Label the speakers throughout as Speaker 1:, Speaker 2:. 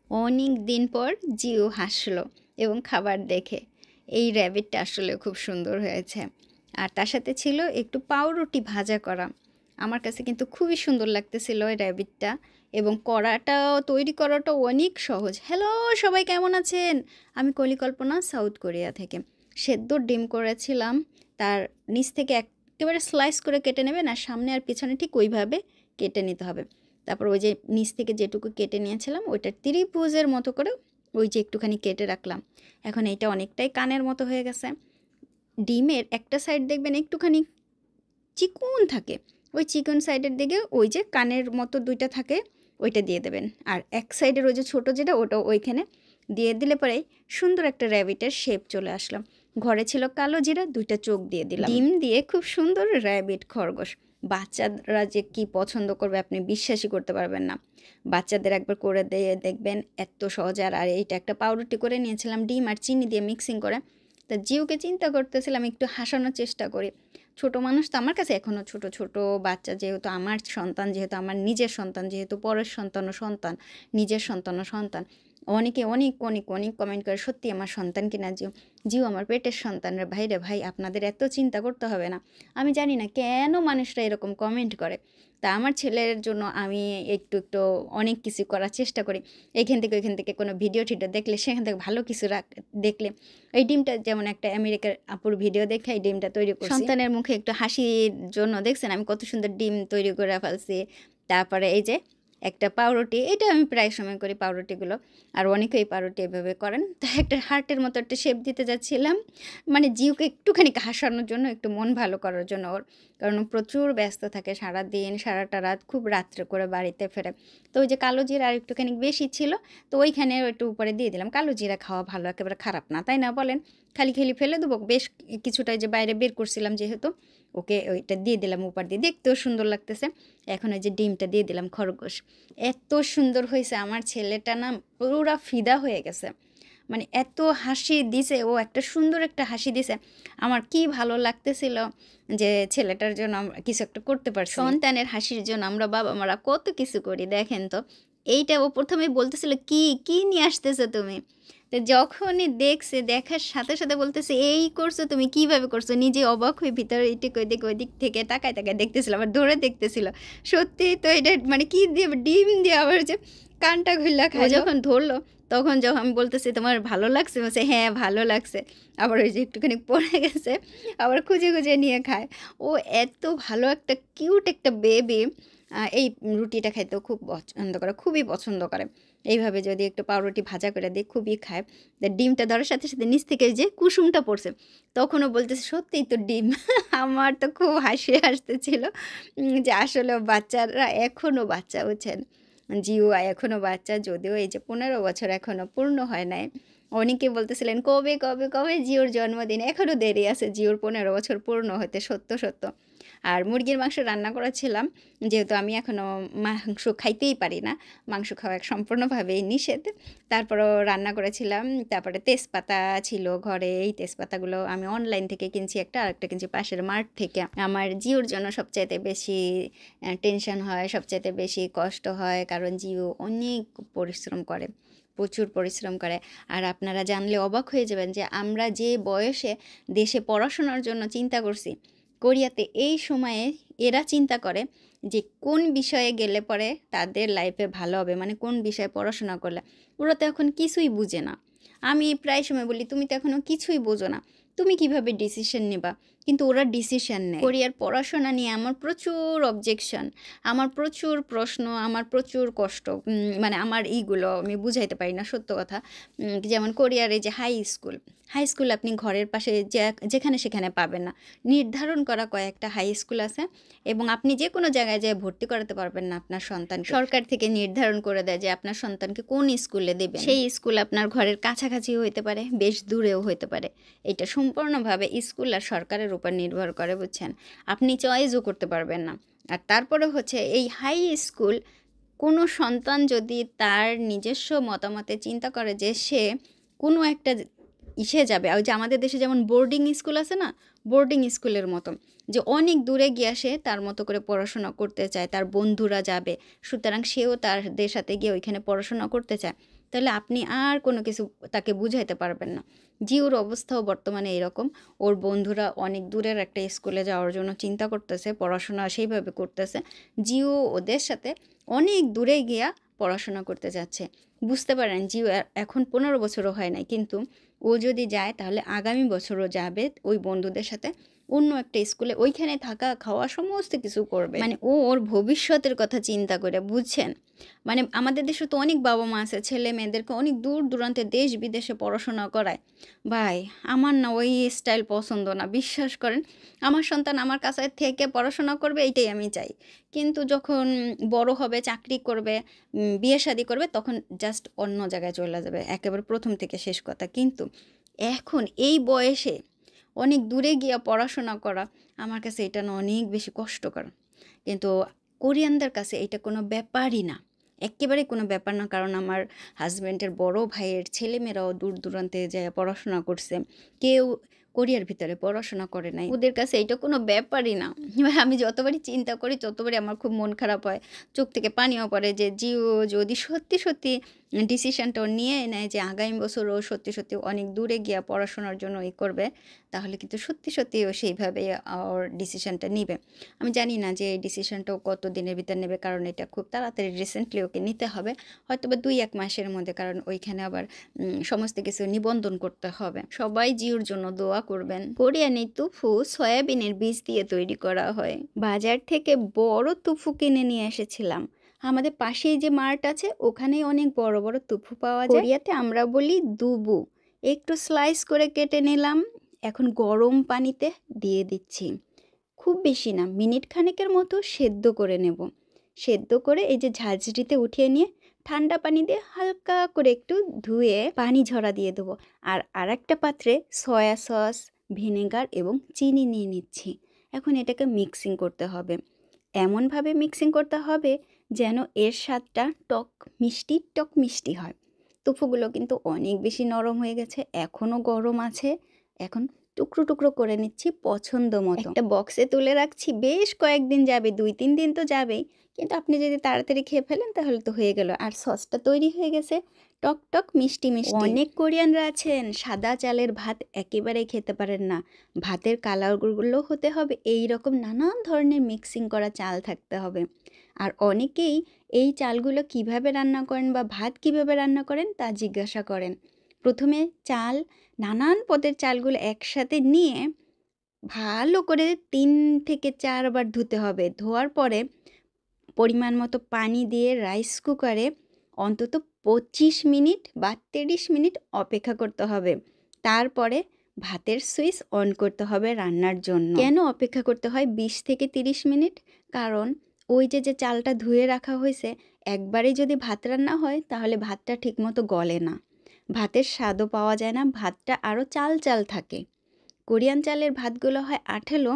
Speaker 1: অনেক দিন পর জিও হাসলো এবং খাবার দেখে। এই র্যাবিটটা আসলে খুব সুন্দর হয়েছে। আর তার সাথে ছিল একটু পাউরুটি ভাজা করা। আমার কাছে কিন্তু খুবই সুন্দর লাগতেছিল এই র্যাবিটটা, এবং তৈরি করাটাও অনেক সহজ। হ্যালো, সবাই কেমন আছেন? আমি কলিকল্পনা, সাউথ কোরিয়া থেকে। সেদ্ধ ডিম করেছিলাম, তার নিচ থেকে একেবারে স্লাইস করে কেটে নেবেন, আর সামনে আর পিছনে ঠিক ওইভাবে কেটে নিতে হবে। তারপর ওই যে নিচ থেকে যেটুকু কেটে নিয়েছিলাম ওইটা ত্রিভুজের মতো করে ওই যে একটুখানি কেটে রাখলাম। এখন এইটা অনেকটাই কানের মতো হয়ে গেছে। ডিমের একটা সাইড দেখবেন একটুখানি চিকন থাকে, ওই চিকন সাইডের দিকে ওই যে কানের মতো দুইটা থাকে ওইটা দিয়ে দেবেন। আর এক সাইডের ওই যে ছোটো যেটা ওটা ওইখানে দিয়ে দিলে পরেই সুন্দর একটা র্যাবিটের শেপ চলে আসলো। ঘরে ছিল কালো জিরা, দুইটা চোখ দিয়ে দিলাম। ডিম দিয়ে খুব সুন্দর র্যাবিট খরগোশ। বাচ্চারা যে কি পছন্দ করবে আপনি বিশ্বাসই করতে পারবেন না। বাচ্চাদের একবার করে দিয়ে দেখবেন, এত সহজ। আর এইটা একটা পাউরুটি করে নিয়েছিলাম ডিম আর চিনি দিয়ে মিক্সিং করে। তা জিওকে চিন্তা করতেছিলাম একটু হাসানোর চেষ্টা করি। ছোট মানুষ তো আমার কাছে এখনও ছোট ছোট বাচ্চা, যেহেতু আমার সন্তান, যেহেতু আমার নিজের সন্তান, যেহেতু পরের সন্তানও সন্তান, নিজের সন্তানও সন্তান। অনেকে অনেক অনেক অনেক কমেন্ট করে, সত্যি আমার সন্তান কিনা জিও, জিও আমার পেটের সন্তান রে। ভাই রে ভাই, আপনাদের এত চিন্তা করতে হবে না। আমি জানি না কেন মানুষরা এরকম কমেন্ট করে। তা আমার ছেলের জন্য আমি একটু একটু অনেক কিছু করার চেষ্টা করি। এইখান থেকে ওইখান থেকে কোনো ভিডিও টিডিও দেখলে সেখান থেকে ভালো কিছু দেখলে, এই ডিমটা যেমন একটা আমেরিকার আপুর ভিডিও দেখে এই ডিমটা তৈরি করছি সন্তানের মুখে একটু হাসির জন্য। দেখছেন আমি কত সুন্দর ডিম তৈরি করে ফেলছি। তারপরে এই যে একটা পাউরুটি, এটা আমি প্রায় সময় করি পাউরুটিগুলো, আর অনেকেই পাউরুটি এভাবে করেন। তা একটা হার্টের মতো একটা শেপ দিতে যাচ্ছিলাম, মানে জিউকে একটুখানি হাসানোর জন্য, একটু মন ভালো করার জন্য ওর, কারণ প্রচুর ব্যস্ত থাকে সারাদিন, সারাটা রাত, খুব রাত্রে করে বাড়িতে ফেরে। তো ওই যে কালো জিরা আর একটুখানি বেশি ছিল, তো ওইখানে একটু উপরে দিয়ে দিলাম। কালো জিরা খাওয়া ভালো, একেবারে খারাপ না, তাই না বলেন? খালি খালি ফেলে দেবো? বেশ কিছুটা যে বাইরে বের করছিলাম যেহেতু, ওকে ওইটা দিয়ে দিলাম উপর দিয়ে, দেখতেও সুন্দর লাগতেছে। এখন ওই যে ডিমটা দিয়ে দিলাম খরগোশ। এত সুন্দর হয়েছে, আমার ছেলেটা না পুরা ফিদা হয়ে গেছে। মানে এত হাসি দিছে ও, একটা সুন্দর একটা হাসি দিছে। আমার কি ভালো লাগতেছিল যে ছেলেটার জন্য আমরা কিছু একটা করতে পারছি। সন্তানের হাসির জন্য আমরা বাবা মারা কত কিছু করি, দেখেন তো। এইটা ও প্রথমে বলতেছিল, কি কি নিয়ে আসতেছো তুমি? তো যখনই দেখছে, দেখার সাথে সাথে বলতেছে, এই করছো তুমি, কিভাবে করছো? নিজে অবাক হয়ে ভিতরে এদিক ওই দিক থেকে তাকায় তাকায় দেখতেছিল, আবার ধরে দেখতেছিল। সত্যি তো এটা মানে কি দিয়ে, ডিম দিয়ে আবার যে কানটা ঘুরলা খায়। যখন ধরলো তখন যখন আমি বলতেছি তোমার ভালো লাগছে, বলছে হ্যাঁ ভালো লাগছে। আবার ওই যে একটুখানি পড়ে গেছে, আবার খুঁজে খুঁজে নিয়ে খায়। ও এত ভালো একটা কিউট একটা বেবি। এই রুটিটা খাইতেও খুব পছন্দ করে, খুবই পছন্দ করে। এইভাবে যদি একটু পাউরুটি ভাজা করে দিই খুবই খায়। ডিমটা ধরার সাথে সাথে নিচ থেকে যে কুসুমটা পড়ছে, তখনও বলতেছে সত্যিই তো ডিম। আমার তো খুব হাসি আসতেছিল যে আসলে বাচ্চারা এখনও বাচ্চা, বুঝছেন? জিও এখনও বাচ্চা, যদিও এই যে 15 বছর এখনও পূর্ণ হয় নাই। অনেকে বলতেছিলেন কবে কবে কবে জিওর জন্মদিন, এখনও দেরি আছে জিওর 15 বছর পূর্ণ হতে, সত্য সত্য। আর মুরগির মাংস রান্না করেছিলাম, যেহেতু আমি এখনও মাংস খাইতেই পারি না, মাংস খাওয়া সম্পূর্ণভাবেই নিষেধ। তারপরও রান্না করেছিলাম। তারপরে তেজপাতা ছিল ঘরে, এই তেজপাতাগুলো আমি অনলাইন থেকে কিনছি, আরেকটা কিনছি পাশের মার্ট থেকে। আমার জিওর জন্য সবচাইতে বেশি টেনশন হয়, সবচাইতে বেশি কষ্ট হয়, কারণ জিও অনেক পরিশ্রম করে, প্রচুর পরিশ্রম করে। আর আপনারা জানলে অবাক হয়ে যাবেন যে আমরা যে বয়সে দেশে পড়াশোনার জন্য চিন্তা করছি, কোরিয়াতে এই সময়ে এরা চিন্তা করে যে কোন বিষয়ে গেলে পরে তাদের লাইফে ভালো হবে, মানে কোন বিষয়ে পড়াশোনা করলে। ওরা তো এখন কিছুই বুঝে না। আমি প্রায় সময় বলি, তুমি তো এখনও কিছুই বোঝো না, তুমি কিভাবে ডিসিশন নেবা? কিন্তু ওরা ডিসিশন নেয়। কোরিয়ার পড়াশোনা নিয়ে আমার প্রচুর অবজেকশন, আমার প্রচুর প্রশ্ন, আমার প্রচুর কষ্ট। মানে আমার এইগুলো আমি বুঝাইতে পারি না, সত্য কথা। যেমন কোরিয়ার এই যে হাই স্কুল আপনি ঘরের পাশে যেখানে সেখানে পাবেন না। নির্ধারণ করা কয়েকটা হাই স্কুল আছে, এবং আপনি যে কোনো জায়গায় যেয়ে ভর্তি করাতে পারবেন না আপনার সন্তান। সরকার থেকে নির্ধারণ করে দেয় যে আপনার সন্তানকে কোন স্কুলে দেবেন। সেই স্কুল আপনার ঘরের কাছাকাছি হইতে পারে, বেশ দূরেও হইতে পারে। এটা সম্পূর্ণভাবে স্কুল আর সরকারের উপর নির্ভর করে, বুঝছেন? আপনি চয়েসও করতে পারবেন না। আর তারপরে হচ্ছে এই হাই স্কুল, কোনো সন্তান যদি তার নিজস্ব মতামতে চিন্তা করে যে সে কোনো একটা ইসে যাবে। আর ওই যে আমাদের দেশে যেমন বোর্ডিং স্কুল আছে না? বোর্ডিং স্কুলের মতো। যে অনেক দূরে গিয়ে সে তার মতো করে পড়াশোনা করতে চায়, তার বন্ধুরা যাবে। সুতরাং সেও তাদের সাথে গিয়ে ওইখানে পড়াশোনা করতে চায়। তাহলে আপনি আর কোনো কিছু তাকে বুঝাইতে পারবেন না। জিউর অবস্থাও বর্তমানে এরকম। ওর বন্ধুরা অনেক দূরের একটা স্কুলে যাওয়ার জন্য চিন্তা করতেছে, পড়াশোনা সেইভাবে করতেছে। জিউ ওদের সাথে অনেক দূরে গিয়া পড়াশোনা করতে যাচ্ছে। বুঝতে পারেন জিউ এখন 15 বছরও হয় নাই, কিন্তু ও যদি যায় তাহলে আগামী বছরও যাবে ওই বন্ধুদের সাথে অন্য একটা স্কুলে, ওইখানে থাকা খাওয়া সমস্ত কিছু করবে। মানে ও ওর ভবিষ্যতের কথা চিন্তা করে, বুঝছেন? মানে আমাদের দেশে তো অনেক বাবা মা আছে ছেলে মেয়েদেরকে অনেক দূর দূরান্তে দেশ বিদেশে পড়াশোনা করায়। ভাই আমার না ওই স্টাইল পছন্দ না, বিশ্বাস করেন। আমার সন্তান আমার কাছে থেকে পড়াশোনা করবে, এইটাই আমি চাই। কিন্তু যখন বড় হবে, চাকরি করবে, বিয়ে শাদী করবে, তখন জাস্ট অন্য জায়গায় চলে যাবে, একেবারে প্রথম থেকে শেষ কথা। কিন্তু এখন এই বয়সে অনেক দূরে গিয়ে পড়াশোনা করা আমার কাছে এটা না অনেক বেশি কষ্টকর। কিন্তু কোরিয়ানদের কাছে এটা কোনো ব্যাপারই না, একেবারেই কোনো ব্যাপার না। কারণ আমার হাজব্যান্ডের বড় ভাইয়ের ছেলেমেয়েরাও দূর দূরান্তে যায় পড়াশোনা করছে, কেউ কোরিয়ার ভিতরে পড়াশোনা করে নাই। ওদের কাছে এটা কোনো ব্যাপারই না। এবার আমি যতবারই চিন্তা করি ততবারই আমার খুব মন খারাপ হয়, চোখ থেকে পানিও পড়ে যে জিও যদি সত্যি সত্যি ডিসিশনটা নিয়ে নেয় যে আগামী বছর ও সত্যি সত্যি অনেক দূরে গিয়ে পড়াশোনার জন্য করবে, তাহলে কিন্তু সত্যি সত্যি ও সেইভাবে ওর ডিসিশনটা নিবে। আমি জানি না যে এই ডিসিশনটাও কত দিনের ভিতর নেবে, কারণ এটা খুব তাড়াতাড়ি রিসেন্টলি ওকে নিতে হবে, হয়তো বা 2-1 মাসের মধ্যে, কারণ ওইখানে আবার সমস্ত কিছু নিবন্ধন করতে হবে। সবাই জিওর জন্য দোয়া করবেন। কোরিয়ানি তুফু সয়াবিনের বীজ দিয়ে তৈরি করা হয়। বাজার থেকে বড় তুফু কিনে নিয়ে এসেছিলাম। আমাদের পাশেই যে মার্ট আছে ওখানেই অনেক বড় বড় তুফু পাওয়া যায়। কোরিয়াতে আমরা বলি দুবু। একটু স্লাইস করে কেটে নিলাম, এখন গরম পানিতে দিয়ে দিচ্ছি। খুব বেশি না, মিনিট খানেকের মতো সেদ্ধ করে নেব। সেদ্ধ করে এই যে ঝাঁঝরিতে উঠিয়ে নিয়ে ঠান্ডা পানি দিয়ে হালকা করে একটু ধুয়ে পানি ঝরা দিয়ে দেবো। আর আরেকটা পাত্রে সয়া সস, ভিনেগার এবং চিনি নিয়ে নিচ্ছি। এখন এটাকে মিক্সিং করতে হবে, এমনভাবে মিক্সিং করতে হবে যেন এর স্বাদটা টক মিষ্টি হয়। তুফুগুলো কিন্তু অনেক বেশি নরম হয়ে গেছে, এখনও গরম আছে। এখন টুকরো টুকরো করে নিচ্ছি পছন্দ মতো। একটা বক্সে তুলে রাখছি, বেশ কয়েকদিন যাবে, 2-3 দিন তো যাবেই। কিন্তু আপনি যদি তাড়াতাড়ি খেয়ে ফেলেন তাহলে তো হয়ে গেল। আর সসটা তৈরি হয়ে গেছে টক মিষ্টি মিষ্টি। অনেক কোরিয়ানরা আছেন সাদা চালের ভাত একেবারেই খেতে পারেন না। ভাতের কালারগুলো হতে হবে এই রকম নানান ধরনের মিক্সিং করা চাল থাকতে হবে। আর অনেকেই এই চালগুলো কিভাবে রান্না করেন বা ভাত কিভাবে রান্না করেন তা জিজ্ঞাসা করেন। প্রথমে চাল, নানান পদের চালগুলো একসাথে নিয়ে ভালো করে 3 থেকে 4 বার ধুতে হবে। ধোয়ার পরে পরিমাণ মতো পানি দিয়ে রাইস কুকারে অন্তত 25 মিনিট বা 30 মিনিট অপেক্ষা করতে হবে। তারপরে ভাতের সুইচ অন করতে হবে রান্নার জন্য। কেন অপেক্ষা করতে হয় 20 থেকে 30 মিনিট? কারণ ওই যে চালটা ধুয়ে রাখা হয়েছে, একবারেই যদি ভাত রান্না হয় তাহলে ভাতটা ঠিকমতো গলে না, ভাতের স্বাদও পাওয়া যায় না, ভাতটা আরও চাল চাল থাকে। কোরিয়ান চালের ভাতগুলো হয় আঠালো,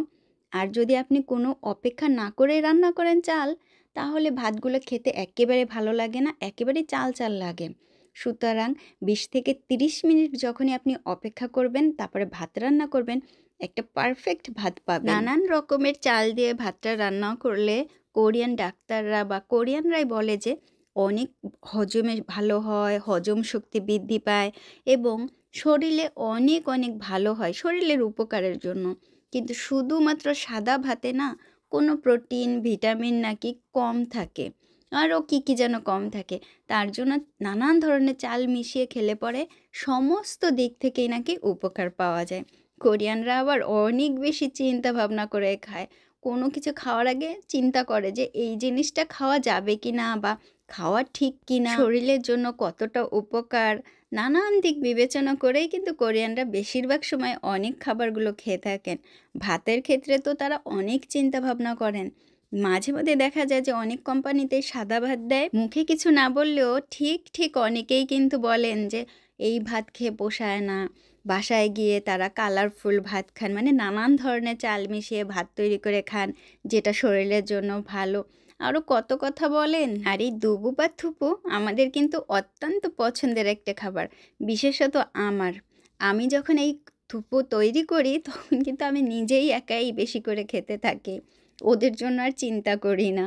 Speaker 1: আর যদি আপনি কোনো অপেক্ষা না করে রান্না করেন চাল, তাহলে ভাতগুলো খেতে একেবারে ভালো লাগে না, একেবারে চাল চাল লাগে। সুতরাং 20 থেকে 30 মিনিট যখনই আপনি অপেক্ষা করবেন তারপরে ভাত রান্না করবেন, একটা পারফেক্ট ভাত পাবেন। নানান রকমের চাল দিয়ে ভাতটা রান্না করলে কোরিয়ান ডাক্তাররা বা কোরিয়ানরাই বলে যে অনেক হজমে ভালো হয়, হজম শক্তি বৃদ্ধি পায় এবং শরীরে অনেক অনেক ভালো হয়, শরীরের উপকারের জন্য। কিন্তু শুধুমাত্র সাদা ভাতে না কোনো প্রোটিন ভিটামিন নাকি কম থাকে, আরও কী যেন কম থাকে। তার জন্য নানান ধরনের চাল মিশিয়ে খেলে পরে সমস্ত দিক থেকেই নাকি উপকার পাওয়া যায়। কোরিয়ানরা আবার অনেক বেশি চিন্তা ভাবনা করে খায়, কোনো কিছু খাওয়ার আগে চিন্তা করে যে এই জিনিসটা খাওয়া যাবে কি না বা খাওয়া ঠিক কি না, শরীরের জন্য কতটা উপকার, নানান দিক বিবেচনা করেই কিন্তু কোরিয়ানরা বেশিরভাগ সময় অনেক খাবারগুলো খেয়ে থাকেন। ভাতের ক্ষেত্রে তো তারা অনেক চিন্তা ভাবনা করেন। মাঝে মধ্যে দেখা যায় যে অনেক কোম্পানিতে সাদা ভাত দেয়, মুখে কিছু না বললেও ঠিক অনেকেই কিন্তু বলেন যে এই ভাত খেয়ে পোষায় না, বাসায় গিয়ে তারা কালারফুল ভাত খান, মানে নানান ধরনের চাল মিশিয়ে ভাত তৈরি করে খান যেটা শরীরের জন্য ভালো, আরও কত কথা বলেন। আর এই দুবু বা থুপু আমাদের কিন্তু অত্যন্ত পছন্দের একটা খাবার, বিশেষত আমার। আমি যখন এই থুপো তৈরি করি তখন কিন্তু আমি নিজেই একাই বেশি করে খেতে থাকি। ওদের জন্য আর চিন্তা করি না।